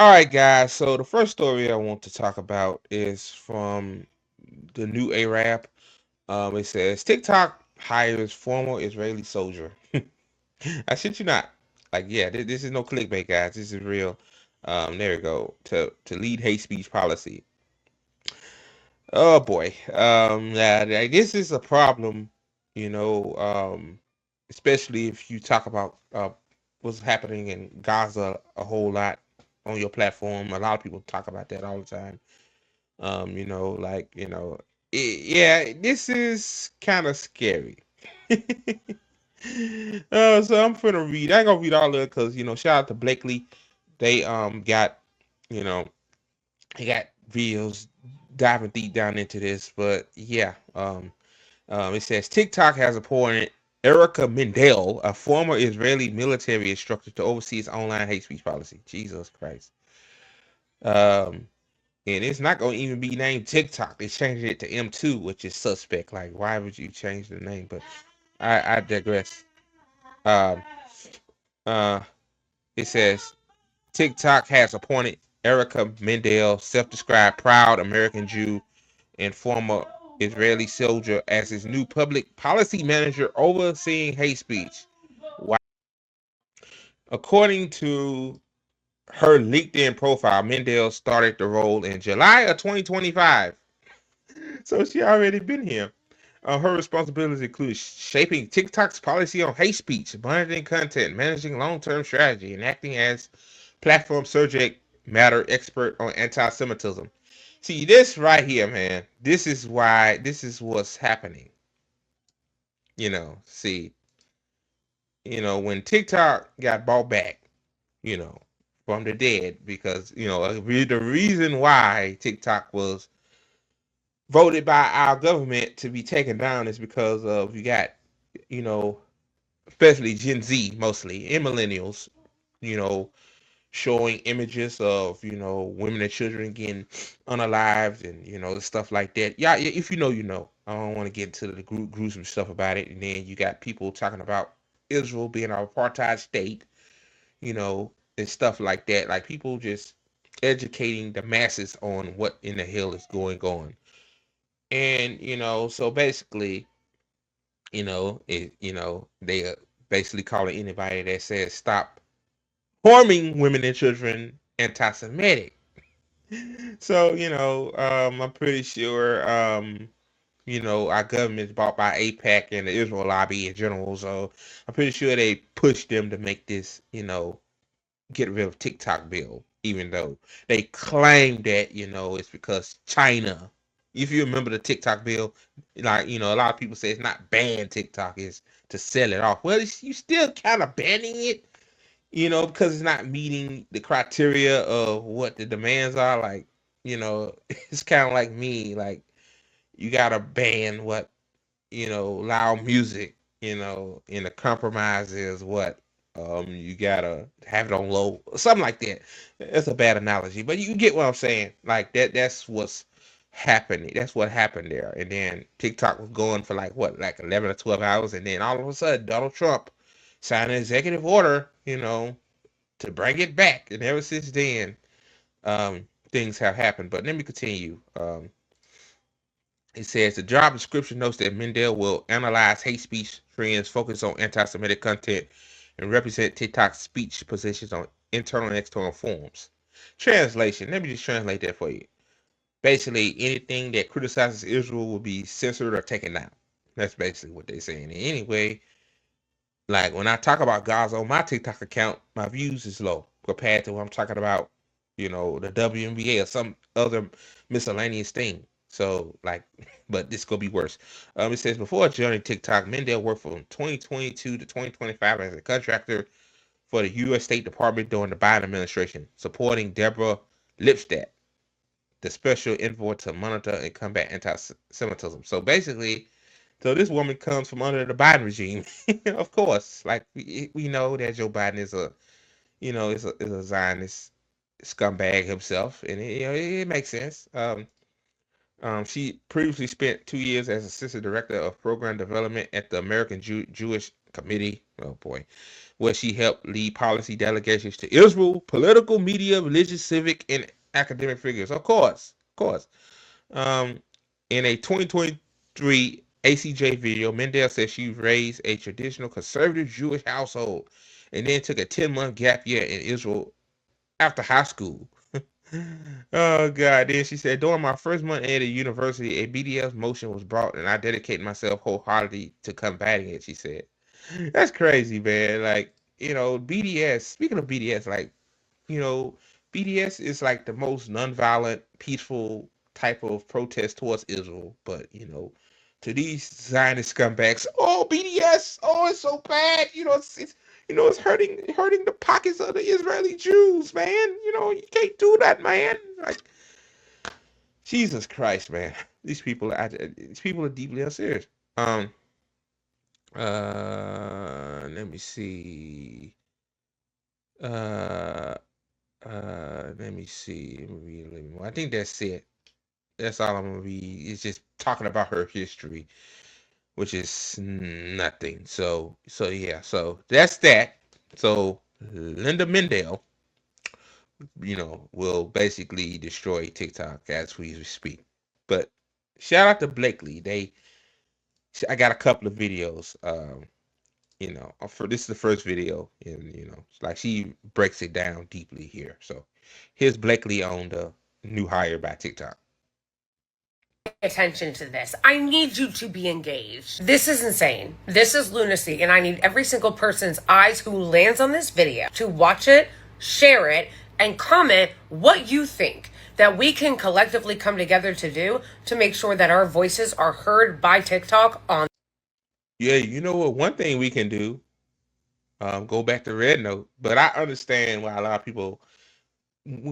All right, guys. So the first story I want to talk about is from the new Arab. It says TikTok hires former Israeli soldier. I shit you not. Like, yeah, this is no clickbait, guys. This is real. There we go. To lead hate speech policy. Oh boy. Yeah, this is a problem. You know, especially if you talk about what's happening in Gaza a whole lot on your platform. A lot of people talk about that all the time. Yeah, this is kind of scary. So I'm finna read. I ain't gonna read all of it because shout out to Blakely. They got you know they got videos diving deep down into this, but yeah, it says TikTok has appointed Erica Mendel, a former Israeli military instructor, to oversee its online hate speech policy. Jesus Christ. Um, and it's not going to even be named TikTok. They changed it to M2, which is suspect. Like, why would you change the name? But I digress. Um, uh, it says TikTok has appointed Erica Mendel, self-described proud American Jew and former Israeli soldier, as its new public policy manager overseeing hate speech. Wow. According to her LinkedIn profile, Mendel started the role in July of 2025. So she already been here. Her responsibilities include shaping TikTok's policy on hate speech, monitoring content, managing long-term strategy, and acting as platform subject matter expert on anti-Semitism. See, this right here, man. This is what's happening. See, when TikTok got bought back, you know, from the dead, because the reason why TikTok was voted by our government to be taken down is because of you got, you know, especially Gen Z mostly and millennials, you know, showing images of women and children getting unalived and stuff like that. Yeah, if you know, you know. I don't want to get into the gruesome stuff about it. And then you got people talking about Israel being an apartheid state, and stuff like that. Like people just educating the masses on what in the hell is going on. And so basically, they basically calling anybody that says stop harming women and children anti-Semitic. So I'm pretty sure our government's bought by APAC and the Israel lobby in general. So I'm pretty sure they pushed them to make this get rid of TikTok bill, even though they claim that it's because China. If you remember the TikTok bill, like a lot of people say it's not ban TikTok, is to sell it off. Well, you still kind of banning it, because it's not meeting the criteria of what the demands are. Like, it's kind of like me, like you gotta ban what loud music, and the compromise is what you gotta have it on low, something like that. That's a bad analogy, but you get what I'm saying. Like that's what's happening. That's what happened there. And then TikTok was going for like what, like 11 or 12 hours, and then all of a sudden Donald Trump signed an executive order, to bring it back. And ever since then, things have happened. But let me continue. It says the job description notes that Mendel will analyze hate speech trends, focus on anti-Semitic content, and represent TikTok's speech positions on internal and external forums. Translation. Let me just translate that for you. Basically, anything that criticizes Israel will be censored or taken down. That's basically what they're saying. And anyway, like when I talk about Gaza on my TikTok account, my views is low compared to when I'm talking about, the WNBA or some other miscellaneous thing. So like, but this gonna be worse. It says before joining TikTok, Mendel worked from 2022 to 2025 as a contractor for the U.S. State Department during the Biden administration, supporting Deborah Lipstadt, the special envoy to monitor and combat anti-Semitism. So basically, so this woman comes from under the Biden regime, of course. Like we know that Joe Biden is a Zionist scumbag himself, and it makes sense. She previously spent 2 years as assistant director of program development at the American Jewish Committee. Oh boy, where she helped lead policy delegations to Israel, political, media, religious, civic, and academic figures. Of course. Um, in a 2023 ACJ video, Mendel said she raised a traditional conservative Jewish household and then took a 10-month gap year in Israel after high school. Oh God! Then she said, during my first month at a university, a BDS motion was brought, and I dedicated myself wholeheartedly to combating it. She said, "That's crazy, man. Like, BDS. Speaking of BDS, like, you know, BDS is like the most nonviolent, peaceful type of protest towards Israel. But to these Zionist scumbags, oh BDS, oh it's so bad. It's hurting the pockets of the Israeli Jews, man. You can't do that, man. Like Jesus Christ, man. These people are deeply unserious. Um, Let me see. Uh, Let me see. Let me read a little more. I think that's it. That's all I'm gonna read. It's just talking about her history, which is nothing. So yeah. So that's that. So Linda Mendel, will basically destroy TikTok as we speak. But shout out to Blakely. I got a couple of videos. For this is the first video, and like she breaks it down deeply here. So here's Blakely on the new hire by TikTok. Attention to this. I need you to be engaged. This is insane. This is lunacy, and I need every single person's eyes who lands on this video to watch it, share it, and comment what you think that we can collectively come together to do to make sure that our voices are heard by TikTok on. Yeah, you know what? One thing we can do, go back to Red Note, but I understand why a lot of people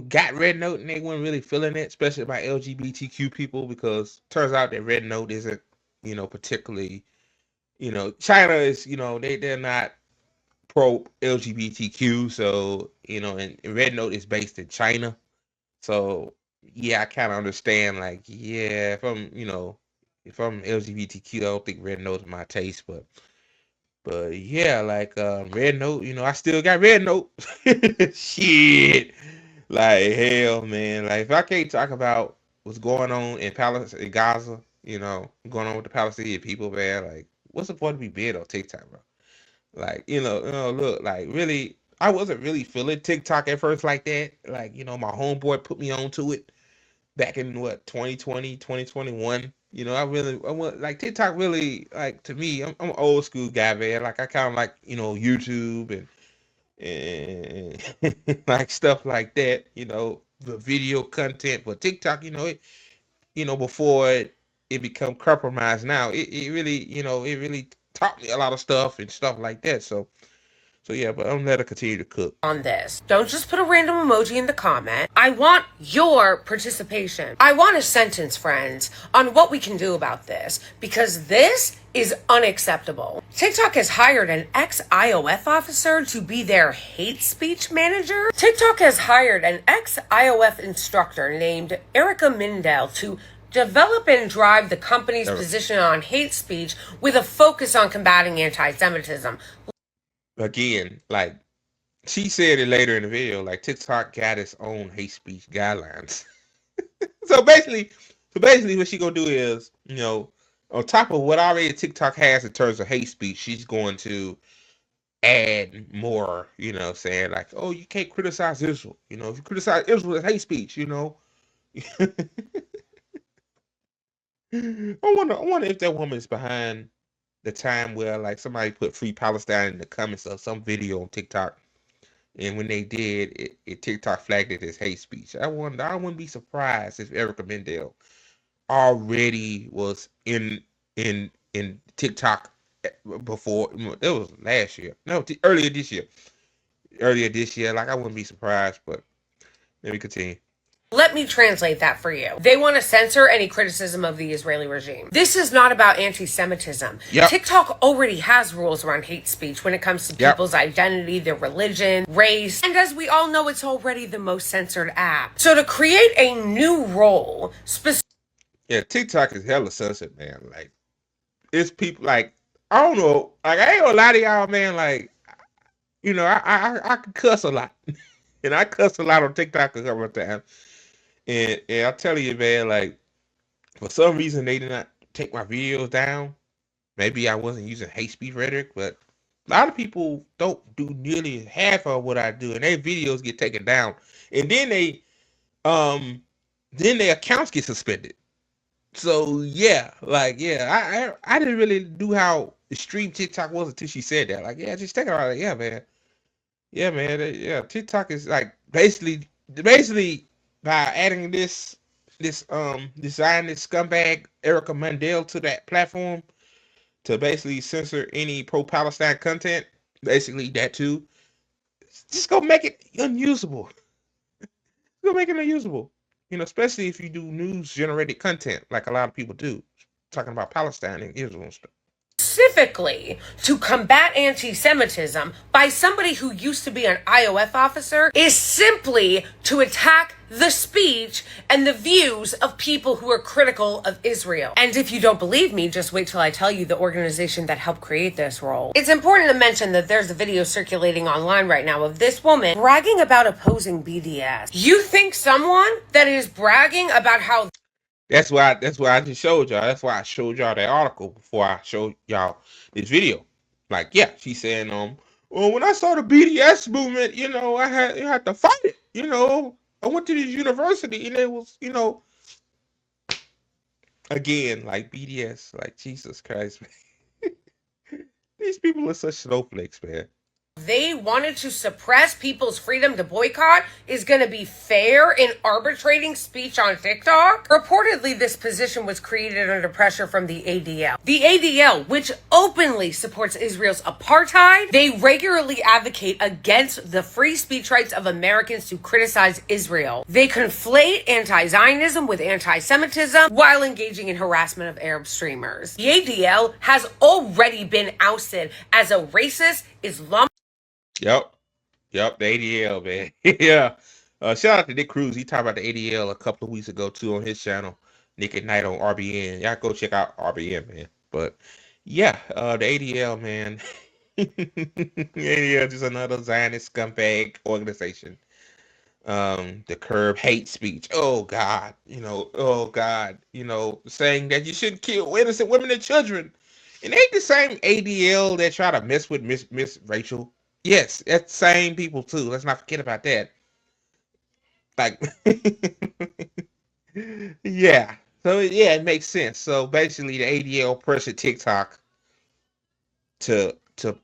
got Red Note and they weren't really feeling it, especially by LGBTQ people, because turns out that Red Note isn't, particularly, China is, they're not pro LGBTQ, so and Red Note is based in China, so yeah, I kind of understand. Like, yeah, if I'm LGBTQ, I don't think Red Note is my taste, but yeah, like Red Note, I still got Red Note. Shit. Like hell, man. Like if I can't talk about what's going on in Gaza, going on with the Palestinian people, man, like what's the point of me being on TikTok, bro? Like, look, like really I wasn't really feeling TikTok at first like that. Like, my homeboy put me onto it back in what 2020, 2021. I want like TikTok really like to me, I'm an old school guy, man. Like I kind of like, YouTube and like stuff like that, the video content. But TikTok, before it become compromised now, it really, it really taught me a lot of stuff and stuff like that. So yeah, but I'm gonna let her continue to cook. On this. Don't just put a random emoji in the comment. I want your participation. I want a sentence, friends, on what we can do about this, because this is unacceptable. TikTok has hired an ex-IOF officer to be their hate speech manager. TikTok has hired an ex-IOF instructor named Erica Mindell to develop and drive the company's position on hate speech with a focus on combating anti-Semitism. Again, like she said it later in the video, like TikTok got its own hate speech guidelines. so basically, what she gonna do is, on top of what already TikTok has in terms of hate speech, she's going to add more, saying like, oh, you can't criticize Israel. If you criticize Israel, it's hate speech, I wonder if that woman is behind the time where like somebody put free Palestine in the comments of some video on TikTok. And when they did, TikTok flagged it as hate speech. I wouldn't be surprised if Erica Mendel already was in TikTok before. It was last year. No, earlier this year. Like I wouldn't be surprised, but let me continue. Let me translate that for you. They want to censor any criticism of the Israeli regime. This is not about anti-Semitism. Yep. TikTok already has rules around hate speech when it comes to people's identity, their religion, race, and as we all know, it's already the most censored app. So to create a new role, yeah, TikTok is hella censored, man. Like, it's people like I don't know. Like I ain't gonna lie to y'all, man. Like I can cuss a lot, and I cuss a lot on TikTok a couple of times. And I'll tell you, man, like for some reason they did not take my videos down. Maybe I wasn't using hate speech rhetoric, but a lot of people don't do nearly half of what I do, and their videos get taken down, and um then their accounts get suspended. So yeah, like yeah, I didn't really do how extreme TikTok was until she said that. Like yeah, just think about it. Yeah man, yeah. TikTok is like basically by adding this Zionist scumbag Erica Mandel to that platform to basically censor any pro-Palestine content. Basically that too. Just go make it unusable. Go make it unusable. Especially if you do news generated content like a lot of people do, talking about Palestine and Israel and stuff. Specifically to combat anti Semitism by somebody who used to be an IOF officer is simply to attack the speech and the views of people who are critical of Israel. And if you don't believe me, just wait till I tell you the organization that helped create this role. It's important to mention that there's a video circulating online right now of this woman bragging about opposing BDS. You think someone that is bragging about how That's why I just showed y'all. That's why I showed y'all that article before I showed y'all this video. Like, yeah, she's saying, well, when I saw the BDS movement, I had to fight it. I went to this university and it was, again, like BDS, like Jesus Christ, man. These people are such snowflakes, man. they wanted to suppress people's freedom to boycott is going to be fair in arbitrating speech on TikTok. Reportedly, this position was created under pressure from the ADL. The ADL, which openly supports Israel's apartheid, they regularly advocate against the free speech rights of Americans to criticize Israel. They conflate anti-Zionism with anti-Semitism while engaging in harassment of Arab streamers. The ADL has already been ousted as a racist Islam. Yep. Yep, the ADL, man. Yeah. Shout out to Nick Cruz. He talked about the ADL a couple of weeks ago too on his channel, Nick at Night on RBN. Y'all go check out RBN, man. But yeah, the ADL, man. ADL just another Zionist scumbag organization. The curb hate speech. Oh God, oh God, saying that you shouldn't kill innocent women and children. And ain't the same ADL that try to mess with Miss Rachel? Yes, that's same people too. Let's not forget about that. Like, yeah. So yeah, it makes sense. So basically, the ADL pressured TikTok to to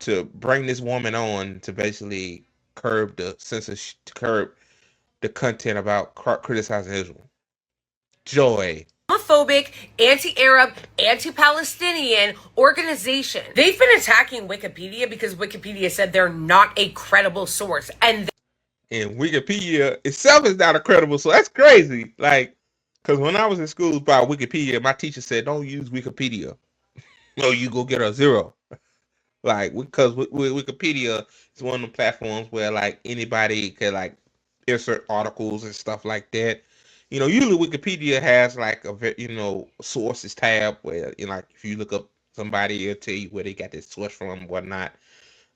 to bring this woman on to basically curb the censorship, to curb the content about criticizing Israel. Joy. Homophobic, anti-Arab, anti-Palestinian organization. They've been attacking Wikipedia because Wikipedia said they're not a credible source. And Wikipedia itself is not a credible source. That's crazy. Like, because when I was in school about Wikipedia, my teacher said, don't use Wikipedia. No, you go get a zero. Like, because Wikipedia is one of the platforms where, like, anybody can, like, insert articles and stuff like that. Usually Wikipedia has like sources tab where like if you look up somebody, it'll tell you where they got this source from and whatnot.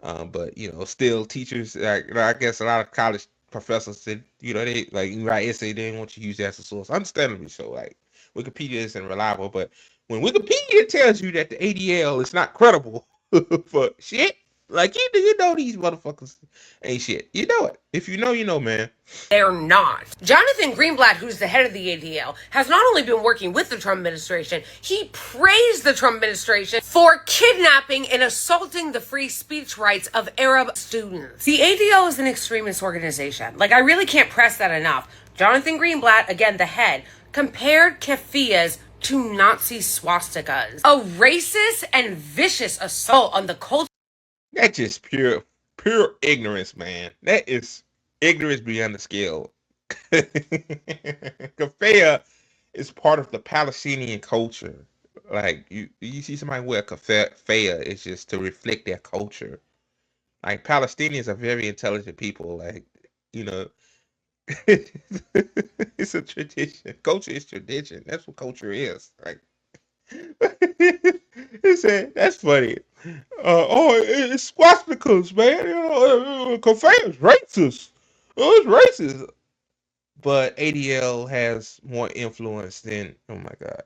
But still teachers like I guess a lot of college professors said they like you write essay they didn't want you to use that as a source, understandably so. Like Wikipedia isn't reliable, but when Wikipedia tells you that the ADL is not credible for shit, like you know these motherfuckers ain't shit. You know it. If you know, you know, man. they're not. Jonathan Greenblatt, who's the head of the ADL, has not only been working with the Trump administration, he praised the Trump administration for kidnapping and assaulting the free speech rights of Arab students. The ADL is an extremist organization. Like, I really can't press that enough. Jonathan Greenblatt, again, the head, compared keffiyehs to Nazi swastikas. A racist and vicious assault on the culture. That's just pure ignorance, man. That is ignorance beyond the scale. Kafaya is part of the Palestinian culture. Like you see somebody wear kafaya, it's just to reflect their culture. Like Palestinians are very intelligent people. Like you know, it's a tradition. Culture is tradition. That's what culture is. Like, that's funny. It's swastikas, man. You know, Kafe's racist. Oh, it's racist. But ADL has more influence than. Oh my God.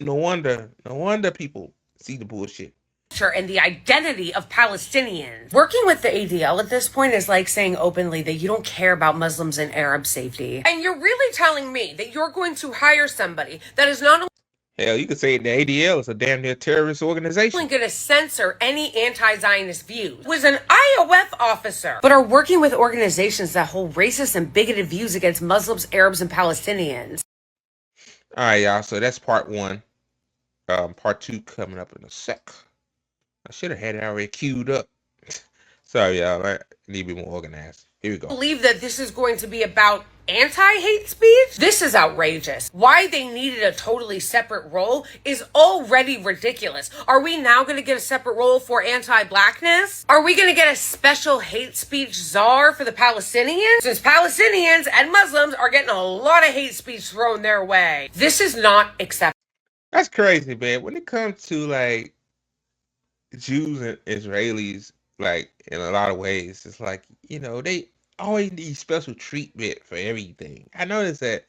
No wonder. No wonder people see the bullshit. And the identity of Palestinians. Working with the ADL at this point is like saying openly that you don't care about Muslims and Arab safety. And you're really telling me that you're going to hire somebody that is not Hell, you could say the ADL is a damn near terrorist organization. going to censor any anti-Zionist views, was an IOF officer, but are working with organizations that hold racist and bigoted views against Muslims, Arabs, and Palestinians. All right, y'all. So that's part one. Part two coming up in a sec. I should have had it already queued up. Sorry, y'all. I need to be more organized. Here we go. Believe that this is going to be about anti-hate speech? This is outrageous. Why they needed a totally separate role is already ridiculous. Are we now going to get a separate role for anti-blackness? Are we going to get a special hate speech czar for the Palestinians? Since Palestinians and Muslims are getting a lot of hate speech thrown their way. This is not acceptable. That's crazy, man. When it comes to like Jews and Israelis, like in a lot of ways, it's like, you know, they always need special treatment for everything. I noticed that.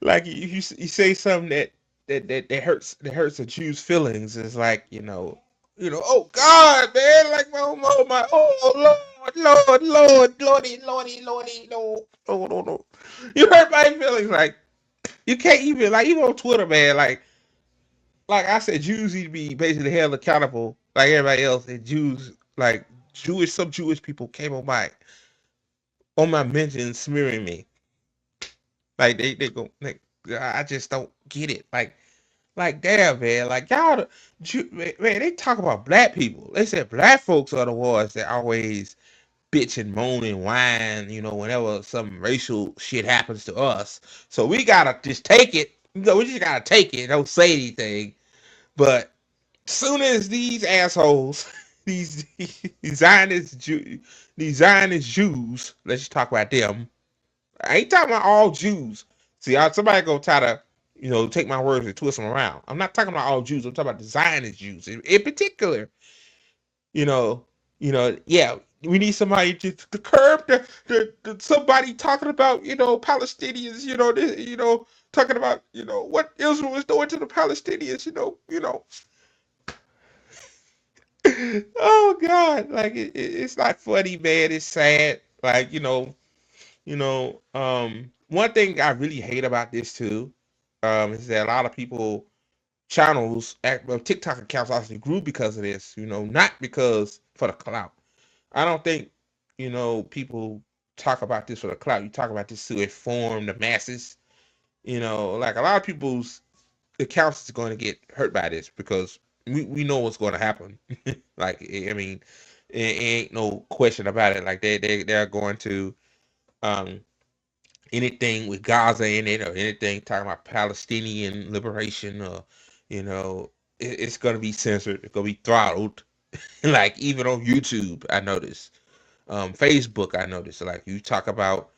Like if you say something that hurts a Jew's feelings, it's like, oh God, man, like my oh Lordy, no. You hurt my feelings. Like you can't even, like, even on Twitter, man, like I said, Jews need to be basically held accountable like everybody else. And Jews, like some Jewish people came on my mentions smearing me. Like they go, like, I just don't get it. Like damn, man, like y'all, man, they talk about black people. They said black folks are the ones that always bitch and moan and whine, whenever some racial shit happens to us. So we gotta just take it. We just gotta take it. Don't say anything. But soon as these assholes, these Zionist Jews, let's just talk about them. I ain't talking about all Jews. See, somebody gonna try to, take my words and twist them around. I'm not talking about all Jews. I'm talking about the Zionist Jews in particular. You know, yeah, we need somebody to curb the somebody talking about, Palestinians. Talking about, what Israel is doing to the Palestinians. Oh God, like it's not funny, man. It's sad. Like, one thing I really hate about this too, is that a lot of people channels, TikTok accounts actually grew because of this. Not because for the clout. I don't think people talk about this for the clout. You talk about this to inform the masses. Like a lot of people's accounts is going to get hurt by this because we know what's going to happen. Like, I mean, it ain't no question about it. Like they're going to anything with Gaza in it or anything talking about Palestinian liberation, or it's going to be censored. It's going to be throttled. Like even on YouTube, I noticed. Facebook, I noticed. Like you talk about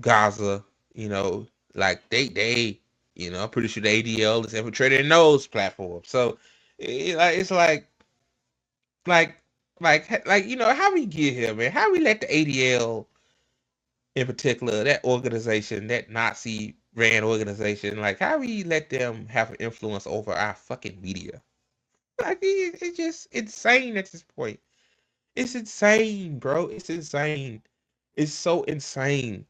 Gaza, like they I'm pretty sure the ADL is infiltrated in those platforms. So it's like how we get here, man? How we let the ADL in particular, that organization, that Nazi ran organization, like how we let them have an influence over our fucking media? Like it's just insane at this point. It's insane, bro. It's insane. It's so insane.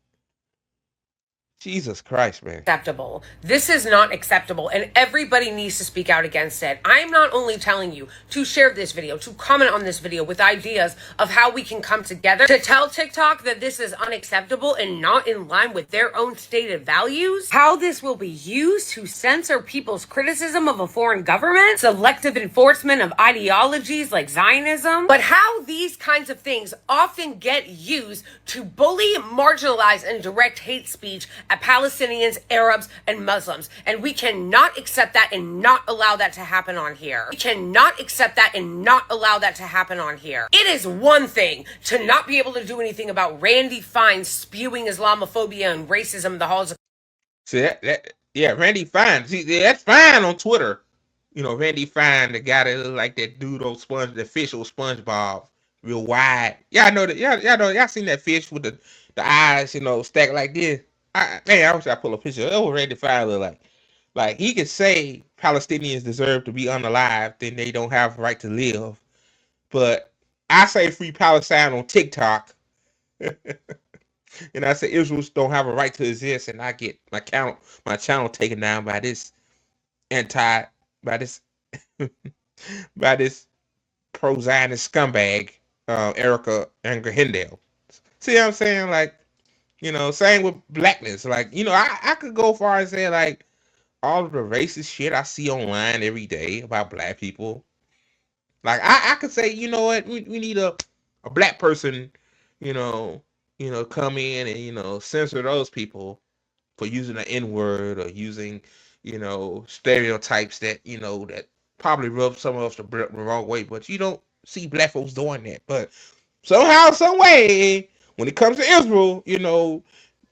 Jesus Christ, man. Acceptable. This is not acceptable, and everybody needs to speak out against it. I'm not only telling you to share this video, to comment on this video with ideas of how we can come together to tell TikTok that this is unacceptable and not in line with their own stated values, how this will be used to censor people's criticism of a foreign government, selective enforcement of ideologies like Zionism, but how these kinds of things often get used to bully, marginalize, and direct hate speech at Palestinians, Arabs, and Muslims. And we cannot accept that and not allow that to happen on here. We cannot accept that and not allow that to happen on here. It is one thing to not be able to do anything about Randy Fine spewing Islamophobia and racism in the halls of... See that Yeah, Randy Fine. See, that's fine on Twitter. You know, Randy Fine, the guy that look like that dude on Sponge, the fish on SpongeBob, real wide. Yeah, I know that. Yeah, y'all know. Y'all seen that fish with the eyes, you know, stacked like this. Man, I wish I pull a picture. That's what Randy Fine look like. Like he could say Palestinians deserve to be unalived, then they don't have a right to live. But I say free Palestine on TikTok, and I say Israel don't have a right to exist, and I get my channel taken down by this anti by this by this pro Zionist scumbag, Erica Anger Hindell. See what I'm saying? Like, you know, same with blackness. Like, you know, I could go far and say like all of the racist shit I see online every day about black people. Like I could say, you know what, we need a black person, you know, come in and, you know, censor those people for using the N word or using, you know, stereotypes that, you know, that probably rub some of us the wrong way. But you don't see black folks doing that. But somehow, some way, when it comes to Israel, you know,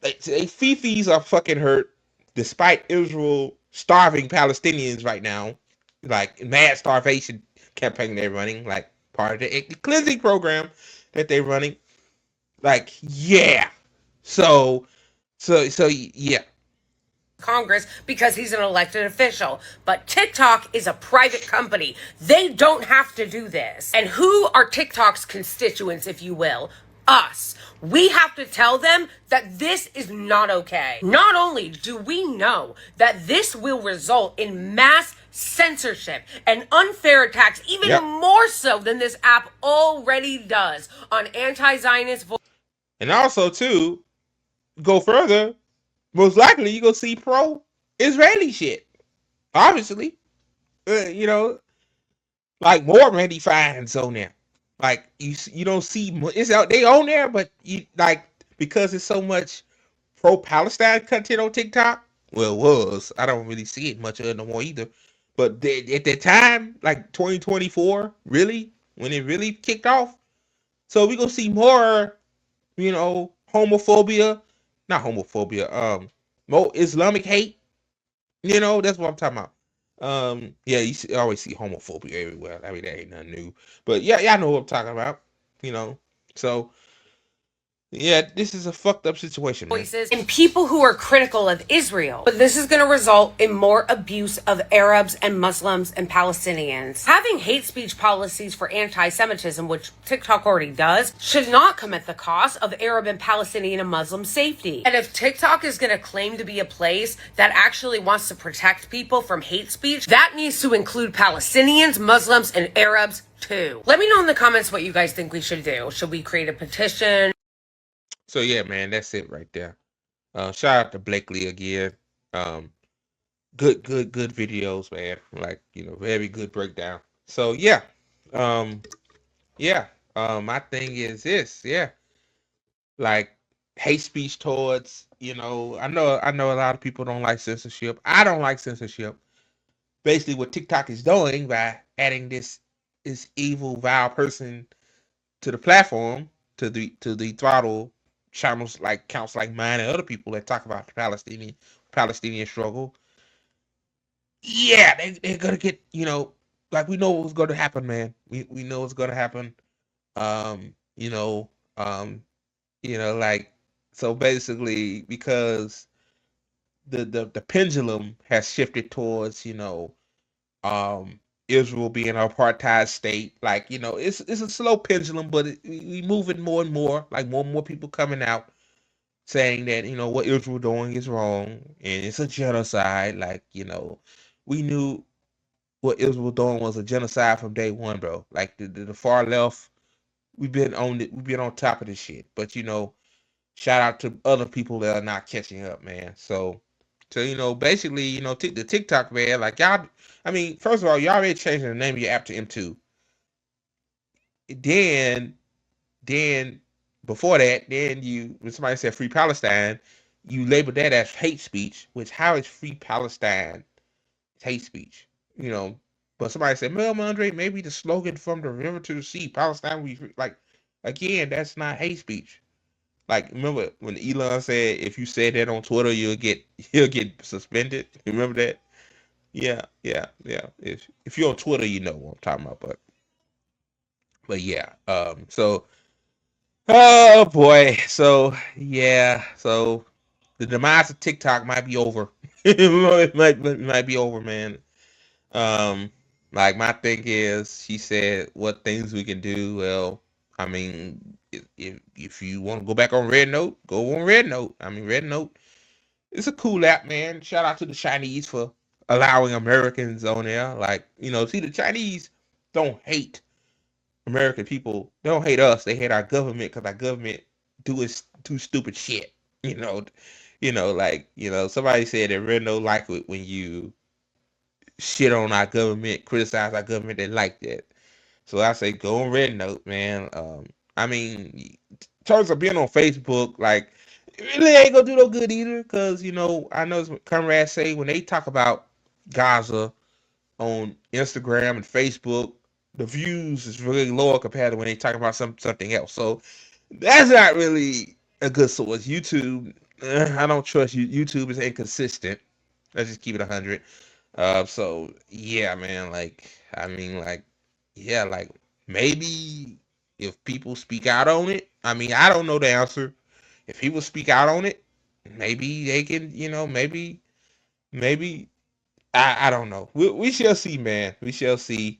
they fifis are fucking hurt, despite Israel starving Palestinians right now, like mad starvation campaign they're running, like part of the cleansing program that they're running. Like, yeah. So, yeah. Congress because he's an elected official. But TikTok is a private company. They don't have to do this. And who are TikTok's constituents, if you will? Us. We have to tell them that this is not okay. Not only do we know that this will result in mass censorship and unfair attacks, even Yep. more so than this app already does on anti-Zionist voices. And also, too, go further, most likely you gonna see pro-Israeli shit. Obviously, you know, like more Randy Fines on there. Like you don't see it's out they on there, but you like because it's so much pro-Palestine content on TikTok. Well, it was. I don't really see it much of it no more either. But at that time, like 2024, really, when it really kicked off, so we gonna see more, you know, homophobia, not homophobia, more Islamic hate. You know, that's what I'm talking about. Yeah, always see homophobia everywhere. I mean, that ain't nothing new. But yeah, y'all know what I'm talking about. You know, so yeah, this is a fucked up situation, man. Voices and people who are critical of Israel. But this is going to result in more abuse of Arabs and Muslims and Palestinians. Having hate speech policies for anti-Semitism, which TikTok already does, should not come at the cost of Arab and Palestinian and Muslim safety. And if TikTok is going to claim to be a place that actually wants to protect people from hate speech, that needs to include Palestinians, Muslims, and Arabs too. Let me know in the comments what you guys think we should do. Should we create a petition? So yeah, man, that's it right there. Shout out to Blakely again. Um, good videos, man. Like, you know, very good breakdown. So yeah, um, yeah. My thing is this, yeah, like hate speech towards, you know, I know a lot of people don't like censorship. I don't like censorship. Basically, what TikTok is doing by adding this evil, vile person to the platform to the throttle channels like counts like mine and other people that talk about the Palestinian struggle. Yeah, they're gonna get, you know, like we know what's gonna happen, man. We know what's gonna happen. Um, you know, um, like so basically because the pendulum has shifted towards, you know, Israel being an apartheid state. Like, you know, it's a slow pendulum, but we moving more and more. Like more and more people coming out saying that, you know, what Israel doing is wrong and it's a genocide. Like, you know, we knew what Israel doing was a genocide from day one, bro. Like the far left, we've been on top of this shit. But you know, shout out to other people that are not catching up, man. So you know, basically, you know, the TikTok man, like y'all. I mean, first of all, y'all already changing the name of your app to M2. Then, then before that, then you when somebody said Free Palestine, you labeled that as hate speech. Which how is Free Palestine hate speech? You know, but somebody said, Mel Andre, maybe the slogan from the river to the sea, Palestine. We like again, that's not hate speech. Like, remember when Elon said if you say that on Twitter, you'll get suspended. Remember that? Yeah, yeah, yeah. If you're on Twitter, you know what I'm talking about. But yeah. Oh boy. So yeah. So the demise of TikTok might be over. It might be over, man. Um, like my thing is, she said what things we can do. Well, I mean, if you want to go back on Red Note, go on Red Note. I mean, Red Note, it's a cool app, man. Shout out to the Chinese for allowing Americans on there. Like, see, the Chinese don't hate American people. They don't hate us. They hate our government because our government do stupid shit. You know, somebody said that Red Note like it when you shit on our government, criticize our government. They like that. So I say go on Red Note, man. I mean, in terms of being on Facebook, like it really ain't gonna do no good either. Cause I know some comrades say when they talk about Gaza on Instagram and Facebook, the views is really lower compared to when they talk about something else. So that's not really a good source. YouTube, I don't trust you. YouTube is inconsistent. Let's just keep it 100. So yeah, man, like I mean, like yeah, like maybe if people speak out on it, I mean, I don't know the answer. If people speak out on it, maybe they can, maybe I don't know. We shall see, man. We shall see.